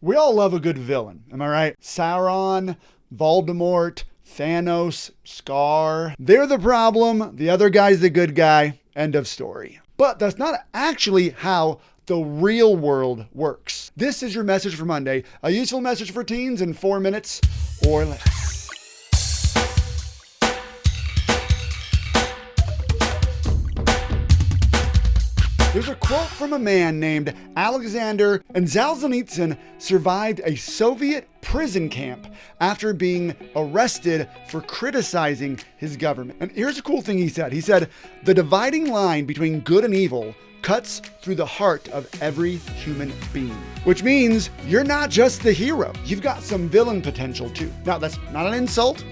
We all love a good villain, am I right? Sauron, Voldemort, Thanos, Scar. They're the problem, the other guy's the good guy, end of story. But that's not actually how the real world works. This is your message for Monday, a useful message for teens in 4 minutes or less. There's a quote from a man named Alexander, and Solzhenitsyn survived a Soviet prison camp after being arrested for criticizing his government. And here's a cool thing he said. He said, "The dividing line between good and evil cuts through the heart of every human being." Which means you're not just the hero. You've got some villain potential too. Now, that's not an insult.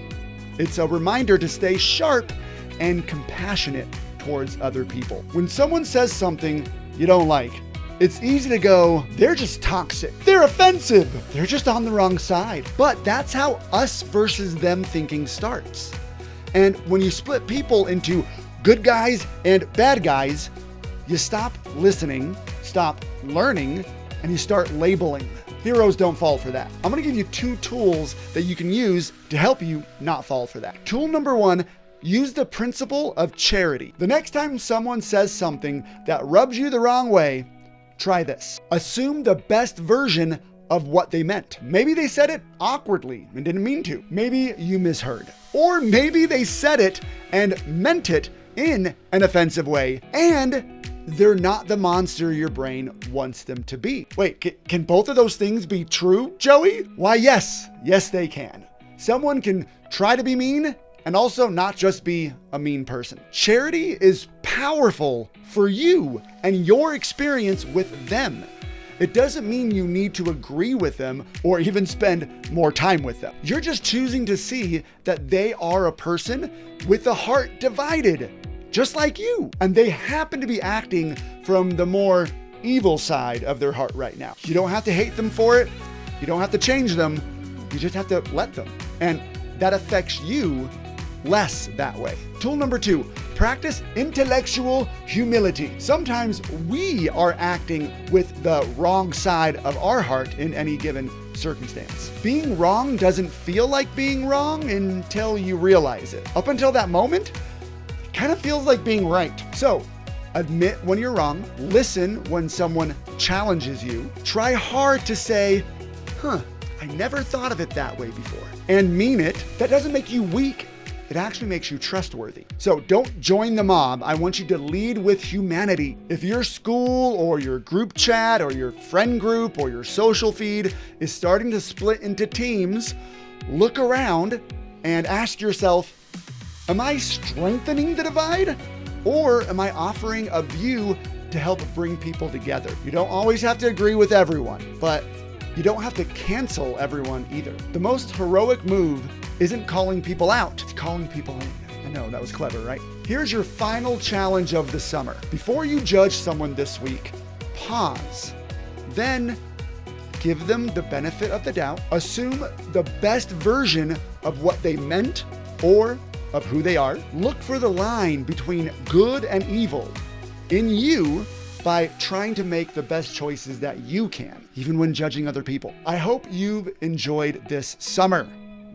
It's a reminder to stay sharp and compassionate towards other people. When someone says something you don't like, it's easy to go, they're just toxic, they're offensive, they're just on the wrong side. But that's how us versus them thinking starts. And when you split people into good guys and bad guys, you stop listening, stop learning, and you start labeling. Heroes don't fall for that. I'm gonna give you 2 tools that you can use to help you not fall for that. Tool number 1, use the principle of charity. The next time someone says something that rubs you the wrong way, try this. Assume the best version of what they meant. Maybe they said it awkwardly and didn't mean to. Maybe you misheard. Or maybe they said it and meant it in an offensive way, and they're not the monster your brain wants them to be. Wait, can both of those things be true, Joey? Why, yes. Yes, they can. Someone can try to be mean and also not just be a mean person. Charity is powerful for you and your experience with them. It doesn't mean you need to agree with them or even spend more time with them. You're just choosing to see that they are a person with a heart divided, just like you. And they happen to be acting from the more evil side of their heart right now. You don't have to hate them for it. You don't have to change them. You just have to let them. And that affects you less that way. Tool number 2, practice intellectual humility. Sometimes we are acting with the wrong side of our heart in any given circumstance. Being wrong doesn't feel like being wrong until you realize it. Up until that moment, it kind of feels like being right. So, admit when you're wrong, listen when someone challenges you, try hard to say, I never thought of it that way before, and mean it. That doesn't make you weak. It actually makes you trustworthy. So don't join the mob. I want you to lead with humanity. If your school or your group chat or your friend group or your social feed is starting to split into teams, look around and ask yourself, am I strengthening the divide? Or am I offering a view to help bring people together? You don't always have to agree with everyone, but you don't have to cancel everyone either. The most heroic move isn't calling people out, it's calling people in. I know, that was clever, right? Here's your final challenge of the summer. Before you judge someone this week, pause. Then give them the benefit of the doubt. Assume the best version of what they meant or of who they are. Look for the line between good and evil in you by trying to make the best choices that you can, even when judging other people. I hope you've enjoyed this summer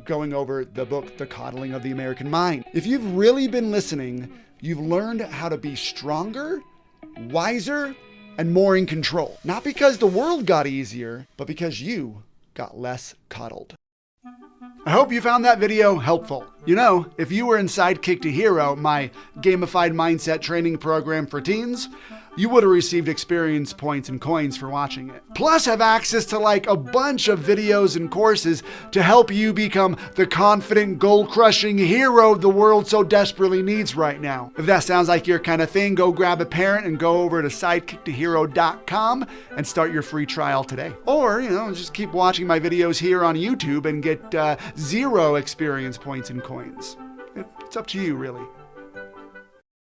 going over the book, The Coddling of the American Mind. If you've really been listening, you've learned how to be stronger, wiser, and more in control. Not because the world got easier, but because you got less coddled. I hope you found that video helpful. You know, if you were in Sidekick to Hero, my gamified mindset training program for teens, you would have received experience points and coins for watching it. Plus have access to like a bunch of videos and courses to help you become the confident, goal-crushing hero the world so desperately needs right now. If that sounds like your kind of thing, go grab a parent and go over to sidekicktohero.com and start your free trial today. Or, just keep watching my videos here on YouTube and get 0 experience points and coins. It's up to you, really.